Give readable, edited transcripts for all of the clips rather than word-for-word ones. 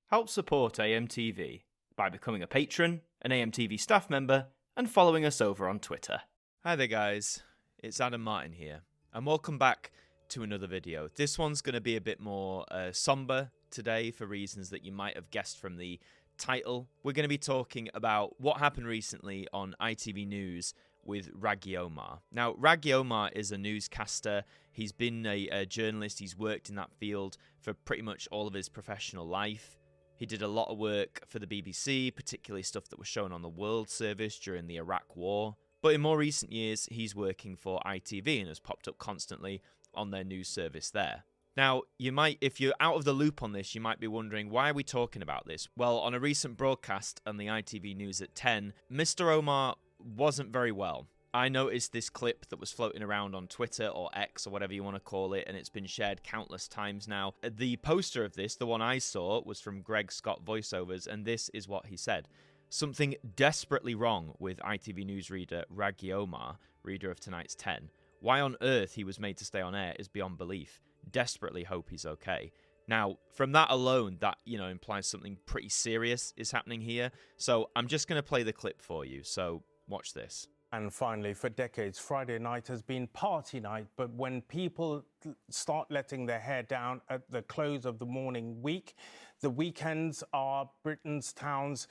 Help support AMTV by becoming a patron, an AMTV staff member, and following us over on Twitter. Hi there guys, it's Adam Martyn here, and welcome back to another video. This one's going to be a bit more somber today for reasons that you might have guessed from the title. We're going to be talking about what happened recently on ITV News with Rageh Omaar. Now, Rageh Omaar is a newscaster. He's been a journalist. He's worked in that field for pretty much all of his professional life. He did a lot of work for the BBC, particularly stuff that was shown on the World Service during the Iraq War. But in more recent years, he's working for ITV and has popped up constantly on their news service there. Now, you might, if you're out of the loop on this, you might be wondering, why are we talking about this? Well, on a recent broadcast on the ITV News at 10, Mr. Omaar wasn't very well. I noticed this clip that was floating around on Twitter or X or whatever you want to call it, and it's been shared countless times now. The poster of this, the one I saw, was from Greg Scott Voiceovers, and this is what he said. Something desperately wrong with ITV News reader Rageh Omaar, reader of tonight's 10. Why on earth he was made to stay on air is beyond belief. Desperately hope he's okay. Now, from that alone, that, implies something pretty serious is happening here. So I'm just going to play the clip for you. So watch this. And finally, for decades, Friday night has been party night. But when people start letting their hair down at the close of the morning week, the weekends are Britain's towns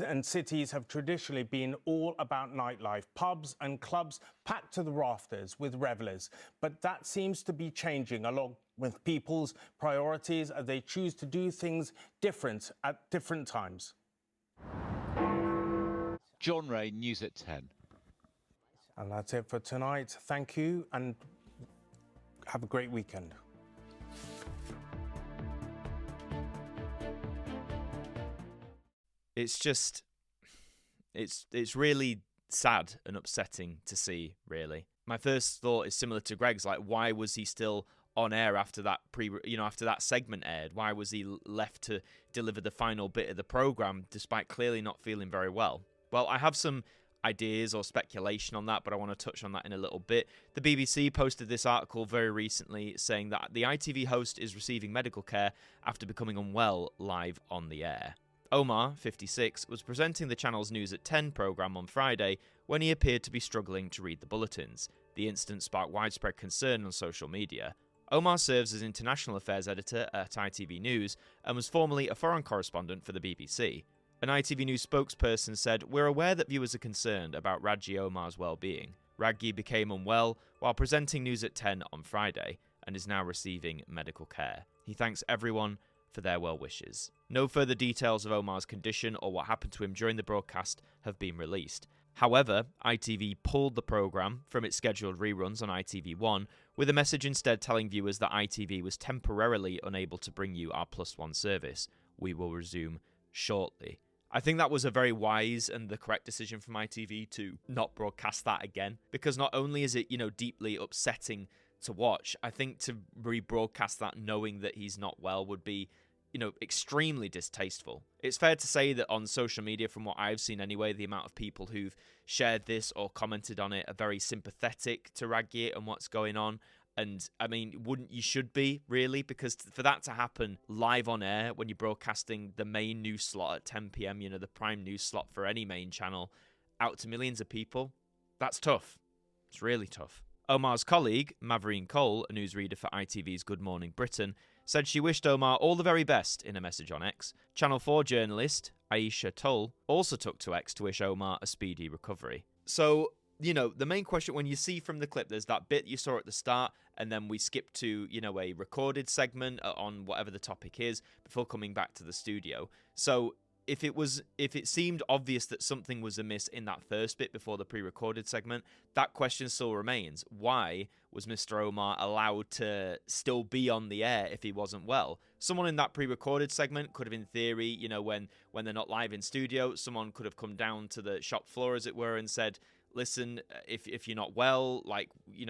and cities have traditionally been all about nightlife. Pubs and clubs packed to the rafters with revellers. But that seems to be changing along with people's priorities as they choose to do things different at different times. John Ray, News at 10. And that's it for tonight. Thank you and have a great weekend. It's just, it's really sad and upsetting to see, really. My first thought is similar to Greg's, like, why was he still on air after that after that segment aired? Why was he left to deliver the final bit of the programme despite clearly not feeling very well? Well, I have some ideas or speculation on that, but I want to touch on that in a little bit. The BBC posted this article very recently saying that the ITV host is receiving medical care after becoming unwell live on the air. Omaar, 56, was presenting the channel's News at 10 programme on Friday when he appeared to be struggling to read the bulletins. The incident sparked widespread concern on social media. Omaar serves as International Affairs Editor at ITV News and was formerly a foreign correspondent for the BBC. An ITV News spokesperson said, "We're aware that viewers are concerned about Rageh Omaar's well-being. Rageh became unwell while presenting News at 10 on Friday and is now receiving medical care. He thanks everyone for their well wishes." No further details of Omaar's condition or what happened to him during the broadcast have been released. However, ITV pulled the programme from its scheduled reruns on ITV1 with a message instead telling viewers that ITV was temporarily unable to bring you our +1 service. We will resume shortly. I think that was a very wise and the correct decision from ITV to not broadcast that again, because not only is it, deeply upsetting to watch, I think to rebroadcast that knowing that he's not well would be, extremely distasteful. It's fair to say that on social media, from what I've seen anyway, the amount of people who've shared this or commented on it are very sympathetic to Rageh and what's going on. And, I mean, you should be, really, because for that to happen live on air when you're broadcasting the main news slot at 10 p.m, the prime news slot for any main channel, out to millions of people, that's tough. It's really tough. Omaar's colleague, Mathieson, a newsreader for ITV's Good Morning Britain, said she wished Omaar all the very best in a message on X. Channel 4 journalist Aisha Tull also took to X to wish Omaar a speedy recovery. So, the main question, when you see from the clip, there's that bit you saw at the start, and then we skip to, a recorded segment on whatever the topic is before coming back to the studio. So if it seemed obvious that something was amiss in that first bit before the pre-recorded segment, that question still remains. Why was Mr. Omaar allowed to still be on the air if he wasn't well? Someone in that pre-recorded segment could have, in theory, when they're not live in studio, someone could have come down to the shop floor, as it were, and said, listen, if you're not well,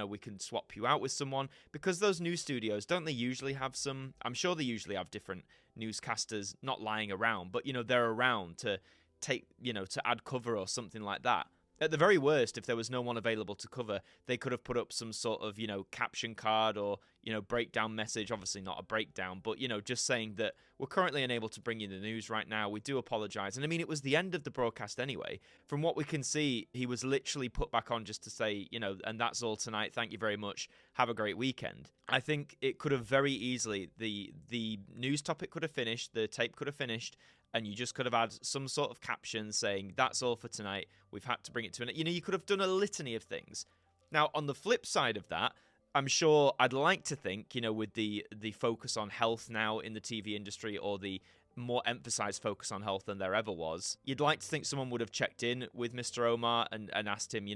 we can swap you out with someone. Because those news studios, don't they usually have I'm sure they usually have different newscasters not lying around, but, they're around to take, to add cover or something like that. At the very worst, if there was no one available to cover, they could have put up some sort of, caption card or, breakdown message. Obviously not a breakdown, but, just saying that we're currently unable to bring you the news right now. We do apologise. And I mean, it was the end of the broadcast anyway. From what we can see, he was literally put back on just to say, and that's all tonight. Thank you very much. Have a great weekend. I think it could have very easily, the news topic could have finished, the tape could have finished, and you just could have had some sort of caption saying, that's all for tonight. We've had to bring it to an end. You could have done a litany of things. Now, on the flip side of that, I'm sure I'd like to think, with the focus on health now in the TV industry, or the more emphasized focus on health than there ever was, you'd like to think someone would have checked in with Mr. Omaar and asked him,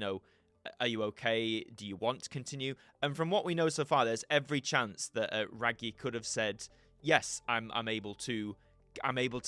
are you okay? Do you want to continue? And from what we know so far, there's every chance that Rageh could have said, yes, I'm able to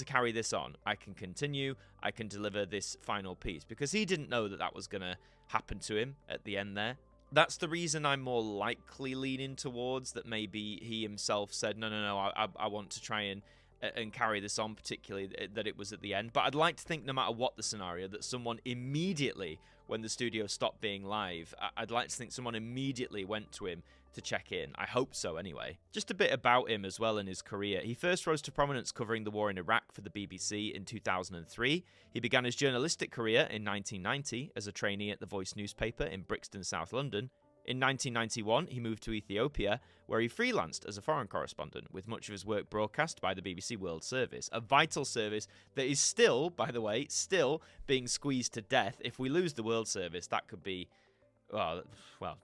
carry this on. I can continue. I can deliver this final piece, because he didn't know that was going to happen to him at the end there. That's the reason I'm more likely leaning towards that maybe he himself said, no, I want to try and carry this on, particularly that it was at the end. But I'd like to think, no matter what the scenario, that someone immediately, when the studio stopped being live, I'd like to think someone immediately went to him to check in. I hope so anyway. Just a bit about him as well in his career. He first rose to prominence covering the war in Iraq for the BBC in 2003. He began his journalistic career in 1990 as a trainee at the Voice newspaper in Brixton, South London. In 1991, he moved to Ethiopia, where he freelanced as a foreign correspondent, with much of his work broadcast by the BBC World Service, a vital service that is still, by the way, being squeezed to death. If we lose the World Service, that could be well,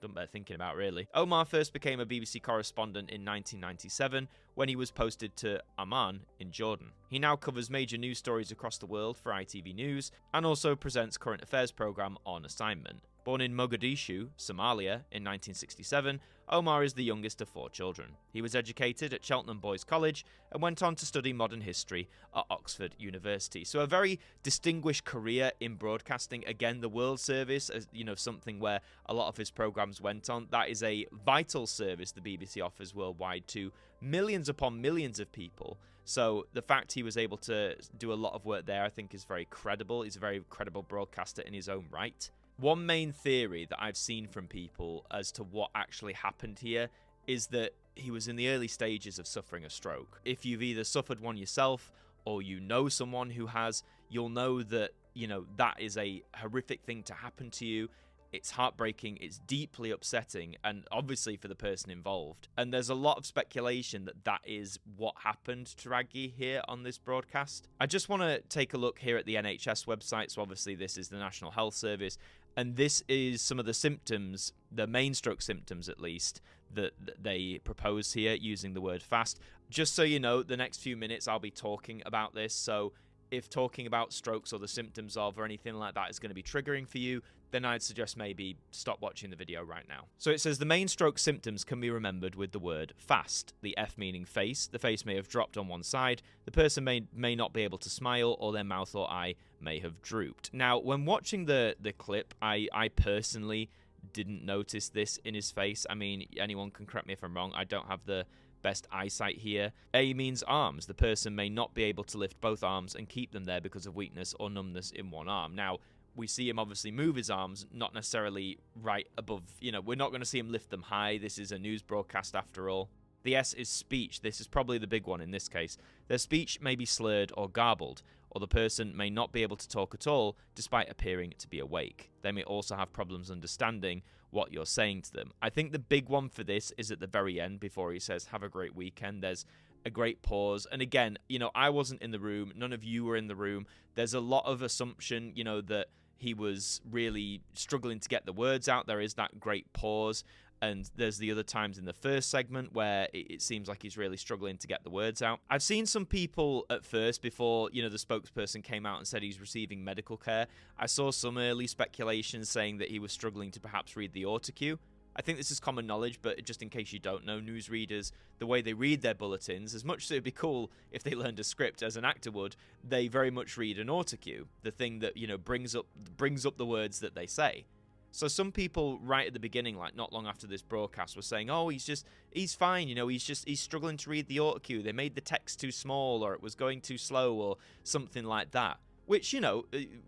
don't bear thinking about, really. Omaar first became a BBC correspondent in 1997 when he was posted to Amman in Jordan. He now covers major news stories across the world for ITV News and also presents current affairs programme On Assignment. Born in Mogadishu, Somalia, in 1967, Omaar is the youngest of 4 children. He was educated at Cheltenham Boys College and went on to study modern history at Oxford University. So a very distinguished career in broadcasting. Again, the World Service, something where a lot of his programmes went on. That is a vital service the BBC offers worldwide to millions upon millions of people. So the fact he was able to do a lot of work there, I think, is very credible. He's a very credible broadcaster in his own right. One main theory that I've seen from people as to what actually happened here is that he was in the early stages of suffering a stroke. If you've either suffered one yourself or you know someone who has, you'll know that, that is a horrific thing to happen to you. It's heartbreaking, it's deeply upsetting, and obviously for the person involved. And there's a lot of speculation that is what happened to Rageh here on this broadcast. I just want to take a look here at the NHS website. So obviously this is the National Health Service, and this is some of the symptoms, the main stroke symptoms at least, that they propose here using the word fast. Just so you know, the next few minutes I'll be talking about this, so if talking about strokes or the symptoms of or anything like that is going to be triggering for you, then I'd suggest maybe stop watching the video right now. So it says the main stroke symptoms can be remembered with the word fast. The F meaning face. The face may have dropped on one side. The person may not be able to smile, or their mouth or eye may have drooped. Now, when watching the clip, I personally didn't notice this in his face. I mean, anyone can correct me if I'm wrong. I don't have the best eyesight here. A means arms. The person may not be able to lift both arms and keep them there because of weakness or numbness in one arm. Now, we see him obviously move his arms, not necessarily right above, we're not going to see him lift them high. This is a news broadcast after all. The S is speech. This is probably the big one in this case. Their speech may be slurred or garbled, or the person may not be able to talk at all despite appearing to be awake. They may also have problems understanding what you're saying to them. I think the big one for this is at the very end before he says, have a great weekend. There's a great pause. And again, I wasn't in the room. None of you were in the room. There's a lot of assumption, that he was really struggling to get the words out. There is that great pause. And there's the other times in the first segment where it seems like he's really struggling to get the words out. I've seen some people at first, before, the spokesperson came out and said he's receiving medical care, I saw some early speculation saying that he was struggling to perhaps read the autocue. I think this is common knowledge, but just in case you don't know, newsreaders, the way they read their bulletins, as much as it would be cool if they learned a script as an actor would, they very much read an autocue, the thing that, brings up the words that they say. So some people right at the beginning, like not long after this broadcast, were saying, oh, he's fine, he's struggling to read the autocue. They made the text too small, or it was going too slow, or something like that. which, you know,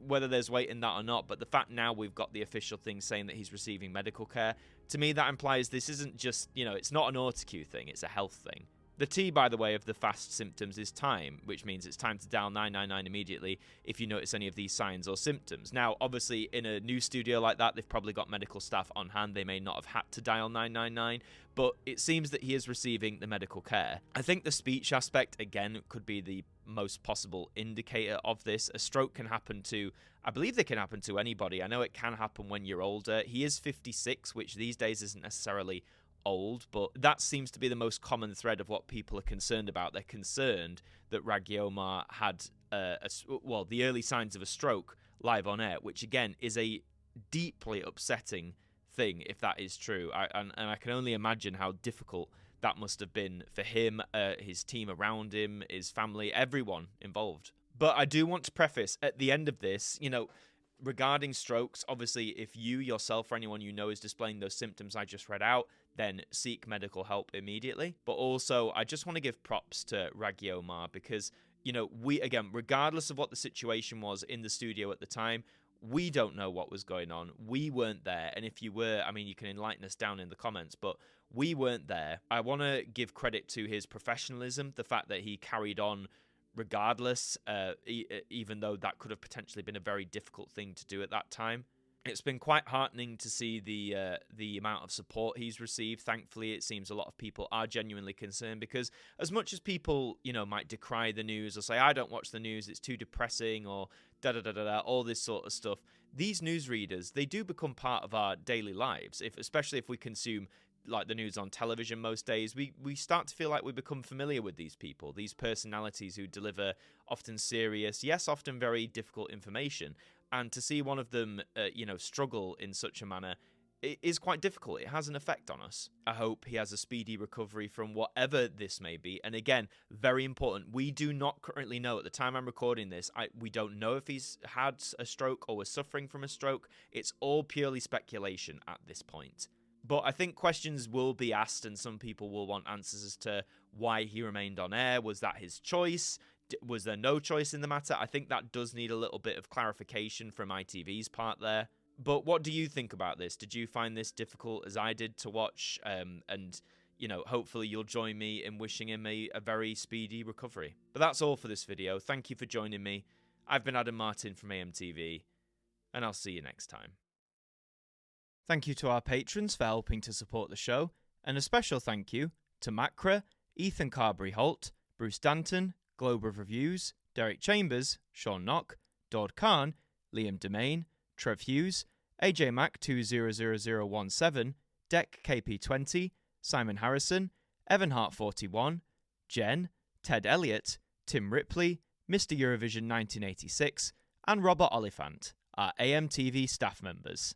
whether there's weight in that or not, but the fact now we've got the official thing saying that he's receiving medical care, to me that implies this isn't just, you know, it's not an autocue thing, it's a health thing. The T, by the way, of the fast symptoms is time, which means it's time to dial 999 immediately if you notice any of these signs or symptoms. Now, obviously, in a new studio like that, they've probably got medical staff on hand. They may not have had to dial 999, but it seems that he is receiving the medical care. I think the speech aspect, again, could be the most possible indicator of this. A stroke can happen to, I believe they can happen to anybody. I know it can happen when you're older. He is 56, which these days isn't necessarily old, but that seems to be the most common thread of what people are concerned about. They're concerned that Rageh Omaar had the early signs of a stroke live on air, which again is a deeply upsetting thing if that is true. And I can only imagine how difficult that must have been for him, his team around him, his family, everyone involved. But I do want to preface at the end of this, you know, regarding strokes, obviously, if you yourself or anyone you know is displaying those symptoms I just read out, then seek medical help immediately. But also, I just want to give props to Rageh Omaar because, you know, we, again, regardless of what the situation was in the studio at the time, we don't know what was going on. We weren't there. And if you were, I mean, you can enlighten us down in the comments, but we weren't there. I want to give credit to his professionalism, the fact that he carried on regardless, even though that could have potentially been a very difficult thing to do at that time. It's been quite heartening to see the amount of support he's received. Thankfully, it seems a lot of people are genuinely concerned because as much as people, you know, might decry the news or say, I don't watch the news, it's too depressing or da-da-da-da-da, all this sort of stuff, these newsreaders, they do become part of our daily lives, especially if we consume like the news on television most days. We start to feel like we become familiar with these people, these personalities who deliver often serious, yes, often very difficult information. And to see one of them, struggle in such a manner, it is quite difficult. It has an effect on us. I hope he has a speedy recovery from whatever this may be. And again, very important, we do not currently know. At the time I'm recording this, we don't know if he's had a stroke or was suffering from a stroke. It's all purely speculation at this point. But I think questions will be asked and some people will want answers as to why he remained on air. Was that his choice? Was there no choice in the matter? I think that does need a little bit of clarification from ITV's part there. But what do you think about this? Did you find this difficult as I did to watch? And, you know, hopefully you'll join me in wishing him a very speedy recovery. But that's all for this video. Thank you for joining me. I've been Adam Martyn from AMTV, and I'll see you next time. Thank you to our patrons for helping to support the show, and a special thank you to Macra, Ethan Carberry-Holt, Bruce Danton, Globe of Reviews, Derek Chambers, Shaun Knock, Daud Khan, Liam De-Maine, Trev Hughes, AJ Mac 200017, Deck KP20, Simon Harrison, Evan Hart 41, Jen, Ted Elliott, Tim Ripley, Mr. Eurovision 1986, and Robert Oliphant, our AMTV staff members.